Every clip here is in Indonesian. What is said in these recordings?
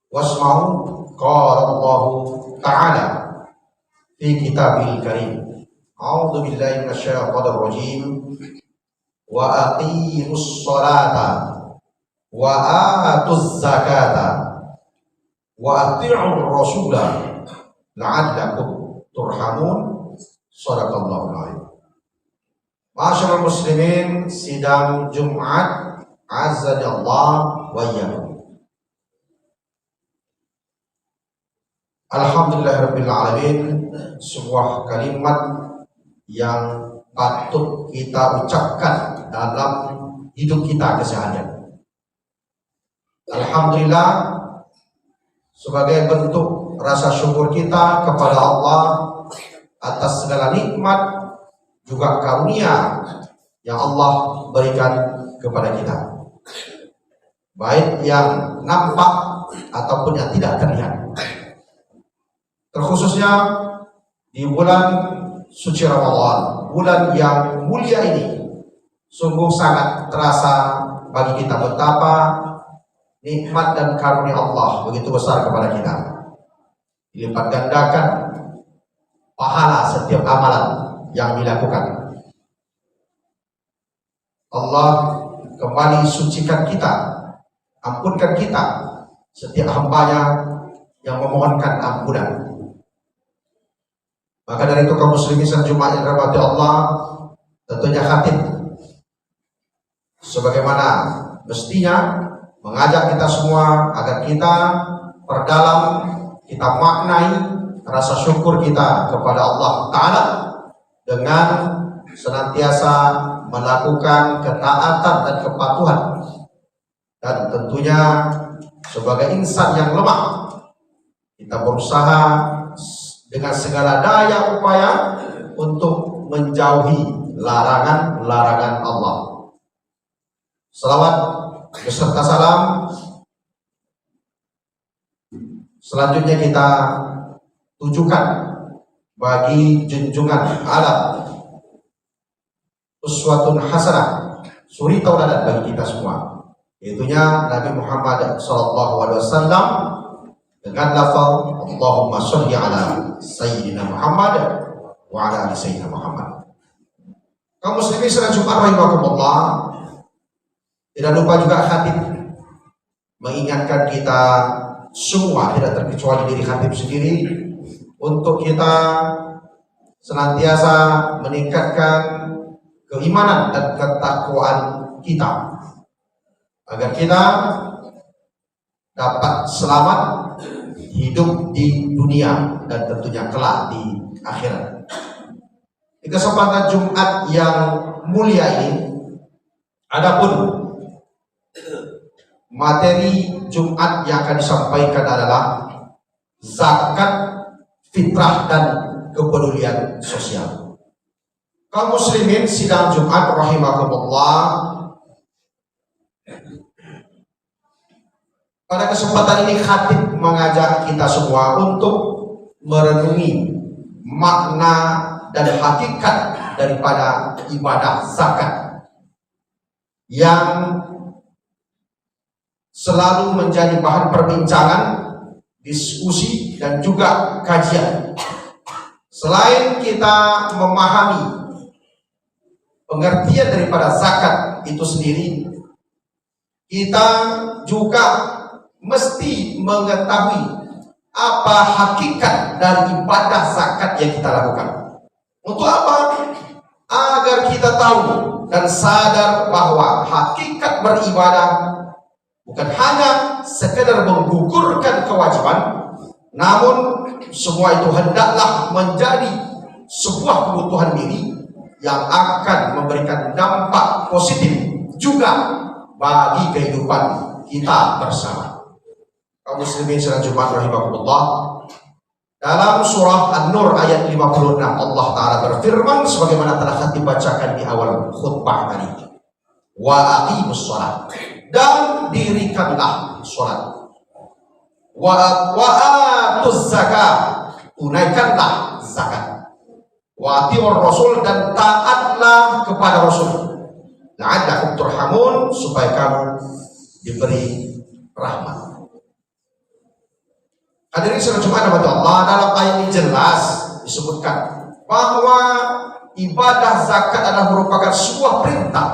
wasma'u qala Allah Ta'ala fi kitabil karim. A'udzu billahi minasyaitonir rajim. Wa aqimus sholata wa atuz zakata wa ati'ur rasula la'allakum turhamun. Shadaqallahul adzim. Masyaallah muslimin, sidang Jumat azanillah wa iyyakum. Alhamdulillahirabbil alamin, sebuah kalimat yang patut kita ucapkan dalam hidup kita keseharian. Alhamdulillah sebagai bentuk rasa syukur kita kepada Allah atas segala nikmat juga karunia yang Allah berikan kepada kita, baik yang nampak ataupun yang tidak terlihat. Terkhususnya di bulan suci Ramadan, bulan yang mulia ini, sungguh sangat terasa bagi kita betapa nikmat dan karunia Allah begitu besar kepada kita. Dilipat gandakan pahala setiap amalan yang dilakukan. Allah kembali sucikan kita, ampunkan kita setiap hambanya yang memohonkan ampunan. Maka dari itu kaum muslimin dan Jumat yang dirahmati Allah, tentunya khatib sebagaimana mestinya mengajak kita semua agar kita perdalam, kita maknai rasa syukur kita kepada Allah Ta'ala dengan senantiasa melakukan ketaatan dan kepatuhan, dan tentunya sebagai insan yang lemah kita berusaha dengan segala daya upaya untuk menjauhi larangan-larangan Allah. Salawat beserta salam selanjutnya kita tujukan bagi junjungan alam, uswatun hasanah, suri tauladan bagi kita semua, yaitunya Nabi Muhammad SAW dengan lafaz Allahumma sholli ala sayyidina Muhammad wa ala ali sayyidina Muhammad. Kaum muslimin sedang Jumat rahimakumullah, tidak lupa juga khatib mengingatkan kita semua, tidak terkecuali diri khatib sendiri, untuk kita senantiasa meningkatkan keimanan dan ketakwaan kita agar kita dapat selamat hidup di dunia dan tentunya kelak di akhirat. Di kesempatan Jumat yang mulia ini, adapun materi Jumat yang akan disampaikan adalah zakat fitrah dan kepedulian sosial. Kaum muslimin sidang Jumat rahimakumullah, pada kesempatan ini khatib mengajak kita semua untuk merenungi makna dan hakikat daripada ibadah zakat yang selalu menjadi bahan perbincangan, diskusi dan juga kajian. Selain kita memahami pengertian daripada zakat itu sendiri, kita juga mesti mengetahui apa hakikat dari ibadah zakat yang kita lakukan. Untuk apa? Agar kita tahu dan sadar bahwa hakikat beribadah bukan hanya sekedar menggugurkan kewajiban, namun semua itu hendaklah menjadi sebuah kebutuhan diri yang akan memberikan dampak positif juga bagi kehidupan kita bersama. Kaum muslimin sedang Jumat rahimakumullah, dalam surah An-Nur ayat 56 Allah Ta'ala berfirman sebagaimana telah khatib bacakan di awal khutbah tadi, wa aqimus sholat, dan dirikanlah sholat, wa atuz zakat, tunaikanlah zakat, wa atiur rasul, dan taatlah kepada rasul, la'allakum turhamun, supaya kamu diberi rahmat. Hadirin sekalian Jumat Allah, dalam ayat ini jelas disebutkan bahwa ibadah zakat adalah merupakan sebuah perintah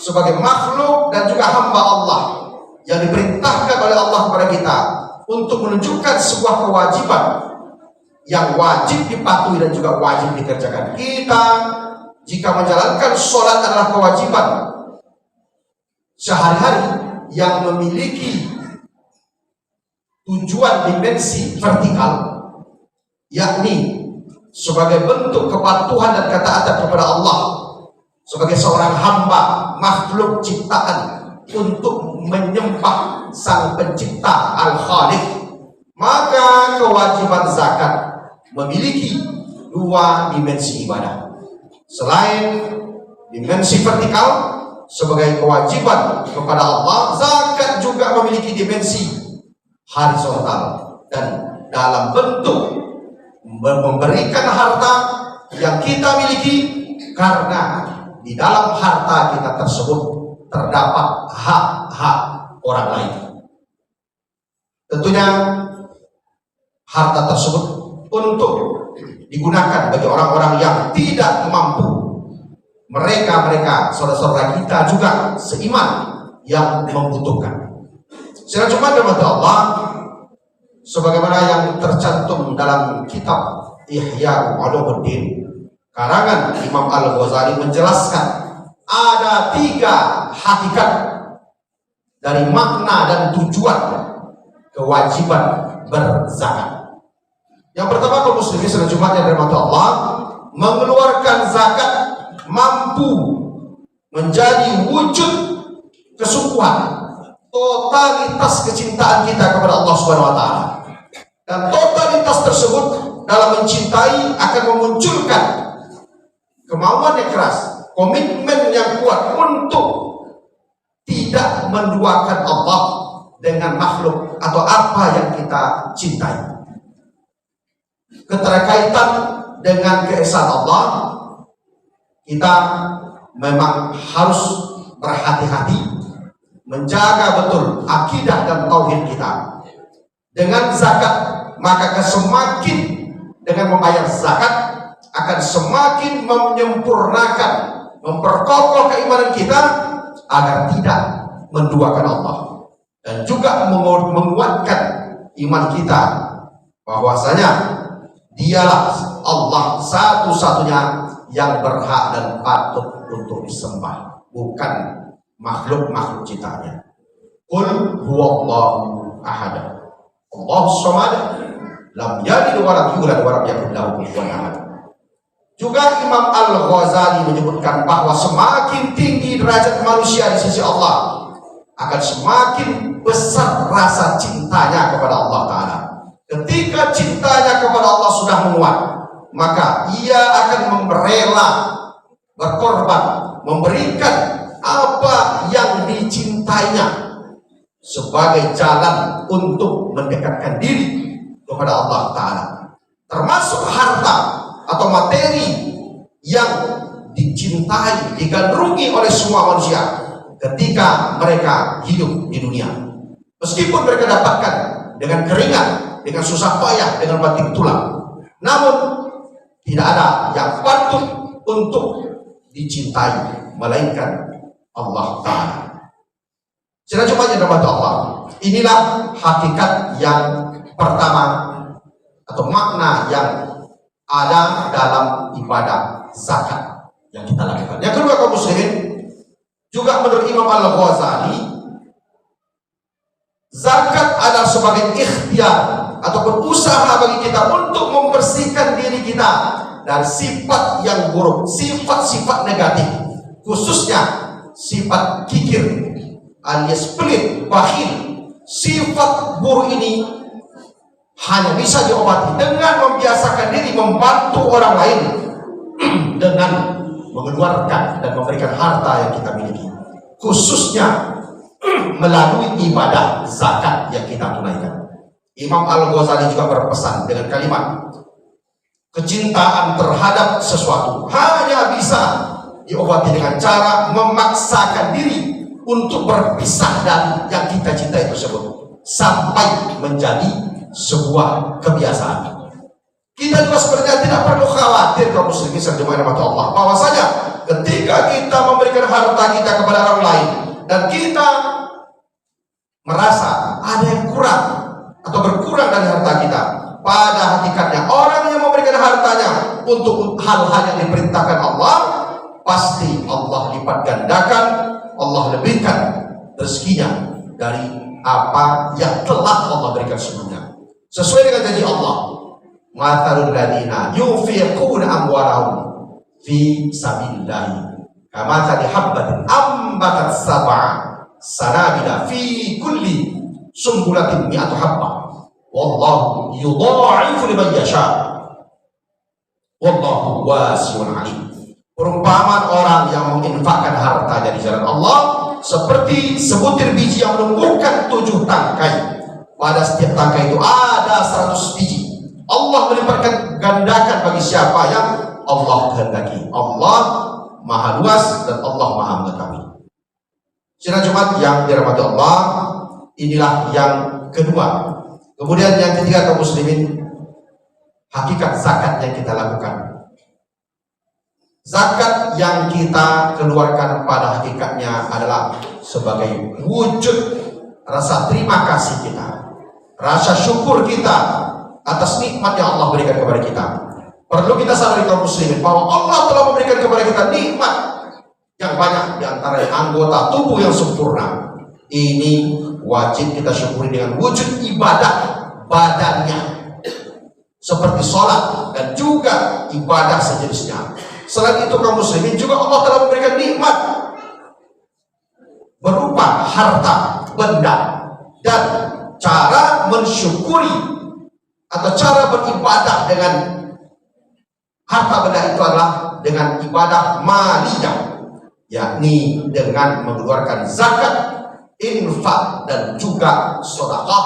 sebagai makhluk dan juga hamba Allah yang diperintahkan oleh Allah kepada kita untuk menunjukkan sebuah kewajiban yang wajib dipatuhi dan juga wajib dikerjakan. Kita jika menjalankan sholat adalah kewajiban sehari-hari yang memiliki tujuan dimensi vertikal, yakni sebagai bentuk kepatuhan dan ketaatan kepada Allah sebagai seorang hamba makhluk ciptaan untuk menyembah Sang Pencipta Al-Khaliq, maka kewajiban zakat memiliki dua dimensi ibadah. Selain dimensi vertikal sebagai kewajiban kepada Allah, zakat juga memiliki dimensi horizontal dan dalam bentuk memberikan harta yang kita miliki, karena di dalam harta kita tersebut terdapat hak-hak orang lain. Tentunya harta tersebut untuk digunakan bagi orang-orang yang tidak mampu. Mereka saudara-saudara kita juga seiman yang membutuhkan. Secara cuma dalam Allah, sebagaimana yang tercantum dalam kitab Ihya Ulumuddin karangan Imam Al-Ghazali menjelaskan ada 3 hakikat dari makna dan tujuan kewajiban berzakat. Yang pertama, kaum muslimin salat Jumat yang dirahmati Allah, mengeluarkan zakat mampu menjadi wujud kesungguhan, totalitas kecintaan kita kepada Allah Subhanahu wa taala. Dan totalitas tersebut dalam mencintai akan memunculkan kemauan yang keras, komitmen yang kuat untuk tidak menduakan Allah dengan makhluk atau apa yang kita cintai. Keterkaitan dengan keesaan Allah, kita memang harus berhati-hati menjaga betul akidah dan tauhid kita. Dengan zakat, maka semakin dengan membayar zakat akan semakin menyempurnakan, memperkokoh keimanan kita agar tidak menduakan Allah, dan juga menguatkan iman kita bahwasanya Dialah Allah satu-satunya yang berhak dan patut untuk disembah, bukan makhluk-makhluk ciptaannya. Qul huwallahu ahad, Allahus samad, lam yalid wa lam yulad wa lam yakul lahu kufuwan ahad. Juga Imam Al-Ghazali menyebutkan bahwa semakin tinggi derajat manusia di sisi Allah, akan semakin besar rasa cintanya kepada Allah Ta'ala. Ketika cintanya kepada Allah sudah menguat, maka ia akan merela berkorban, memberikan apa yang dicintainya sebagai jalan untuk mendekatkan diri kepada Allah Ta'ala, termasuk harta atau materi yang dicintai, digandrungi oleh semua manusia ketika mereka hidup di dunia. Meskipun mereka dapatkan dengan keringat, dengan susah payah, dengan batik tulang, namun tidak ada yang patut untuk dicintai melainkan Allah Ta'ala. Saya coba dalam Allah. Inilah hakikat yang pertama atau makna yang ada dalam ibadah zakat yang kita lakukan. Yang kedua, kaum muslimin, juga menurut Imam Al-Ghazali, zakat adalah sebagai ikhtiar ataupun usaha bagi kita untuk membersihkan diri kita dari sifat yang buruk, sifat-sifat negatif, khususnya sifat kikir alias pelit, bakhil. Sifat buruk ini hanya bisa diobati dengan membiasakan diri membantu orang lain dengan mengeluarkan dan memberikan harta yang kita miliki, khususnya melalui ibadah zakat yang kita tunaikan. Imam Al-Ghazali juga berpesan dengan kalimat, kecintaan terhadap sesuatu hanya bisa diobati dengan cara memaksakan diri untuk berpisah dari yang kita cintai tersebut. sampai menjadi sebuah kebiasaan. Kita juga sebenarnya tidak perlu khawatir kaum muslimin serjemahan rahmat Allah, bahwasanya ketika kita memberikan harta kita kepada orang lain dan kita merasa ada yang kurang atau berkurang dari harta kita, pada hakikatnya orang yang memberikan hartanya untuk hal-hal yang diperintahkan Allah, pasti Allah lipat gandakan, Allah lebihkan rezekinya dari apa yang telah Allah berikan sebelumnya. Sesuai dengan janji Allah, mathalul ladina yunfiquna amwalahum fi sabilillah kamathali habbatin ambatat sab'a sanabila fi kulli sumbulatin mi'atu habbah wallahu yudha'ifu liman yasha wallahu wasi'un 'alim. Perumpamaan orang yang menginfakkan hartanya di jalan Allah seperti sebutir biji yang menumbuhkan 7 tangkai. Pada setiap tangkai itu ada 100 biji. Allah melipatkan gandakan bagi siapa yang Allah kehendaki. Allah Maha luas dan Allah Maha mengetahui. Sidang Jumat yang dirahmati Allah, inilah yang kedua. Kemudian yang ketiga kaum muslimin, hakikat zakat yang kita lakukan. Zakat yang kita keluarkan pada hakikatnya adalah sebagai wujud rasa terima kasih kita, rasa syukur kita atas nikmat yang Allah berikan kepada kita. Perlu kita sadari kaum muslimin bahwa Allah telah memberikan kepada kita nikmat yang banyak, di antara anggota tubuh yang sempurna. Ini wajib kita syukuri dengan wujud ibadah badannya, seperti sholat dan juga ibadah sejenisnya. Selain itu kaum muslimin juga Allah telah memberikan nikmat berupa harta, benda, dan cara mensyukuri atau cara beribadah dengan harta benda itu adalah dengan ibadah maliyah, yakni dengan mengeluarkan zakat, infak, dan juga sedekah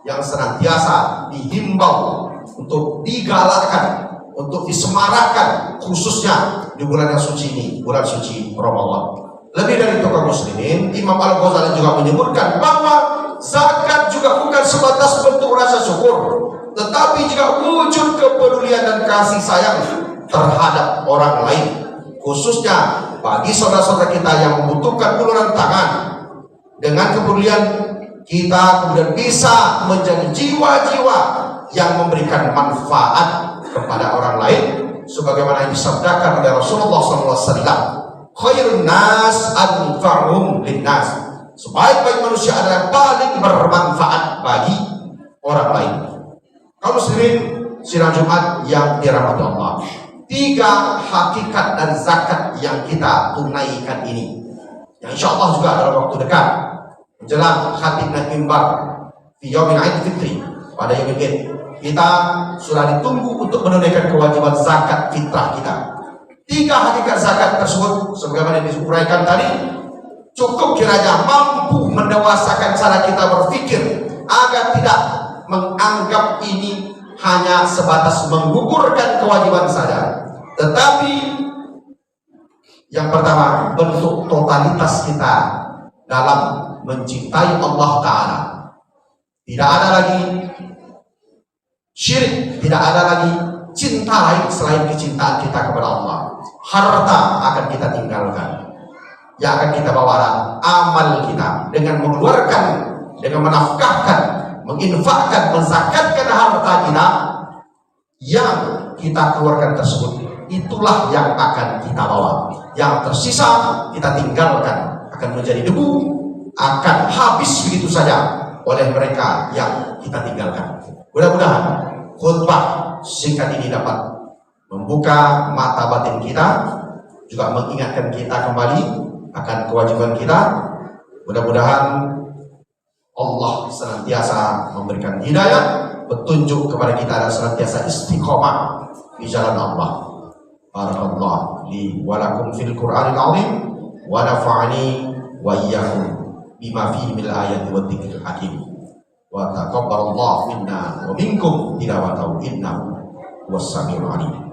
yang senantiasa dihimbau untuk digalakkan, untuk disemarakkan, khususnya di bulan yang suci ini, bulan suci Ramadan. Lebih dari itu kaum muslimin, Imam Al-Ghazali juga menyebutkan bahwa zakat juga bukan sebatas bentuk rasa syukur, tetapi juga wujud kepedulian dan kasih sayang terhadap orang lain, khususnya bagi saudara-saudara kita yang membutuhkan uluran tangan. Dengan kepedulian kita kemudian bisa menjadi jiwa-jiwa yang memberikan manfaat kepada orang lain, sebagaimana yang disabdakan oleh Rasulullah SAW, khairun nas anfa'uhum linnas, sebaik-baik manusia adalah yang paling bermanfaat bagi orang lain. Kaum muslimin sidang Jumat yang dirahmati Allah, 3 hakikat dan zakat yang kita tunaikan ini, yang insya Allah juga dalam waktu dekat menjelang khatib naik mimbar di Yaumil Aid Fitri, pada Yaumil Aid, kita sudah ditunggu untuk menunaikan kewajiban zakat fitrah kita. 3 hakikat zakat tersebut sebagaimana diuraikan tadi cukup kiranya mampu mendewasakan cara kita berpikir agar tidak menganggap ini hanya sebatas menggugurkan kewajiban saja, tetapi yang pertama, bentuk totalitas kita dalam mencintai Allah Ta'ala. Tidak ada lagi syirik, tidak ada lagi cinta lain selain kecintaan kita kepada Allah. Harta akan kita tinggalkan, yang akan kita bawa amal kita dengan mengeluarkan, dengan menafkahkan, menginfakkan, menzakatkan harta kita yang kita keluarkan tersebut. Itulah yang akan kita bawa. Yang tersisa kita tinggalkan, akan menjadi debu, akan habis begitu saja oleh mereka yang kita tinggalkan. Mudah-mudahan khutbah singkat ini dapat membuka mata batin kita, juga mengingatkan kita kembali akan kewajiban kita. Mudah-mudahan Allah senantiasa memberikan hidayah, petunjuk kepada kita, dan senantiasa istiqomah di jalan Allah. Barakallahu li wa lakum fil Qur'anil azim wa nafa'ani wa iyyakum bima fihi min ayati wa dzikril hakim wa taqabbalallahu minna wa minkum tilawatahu innahu was samiul alim.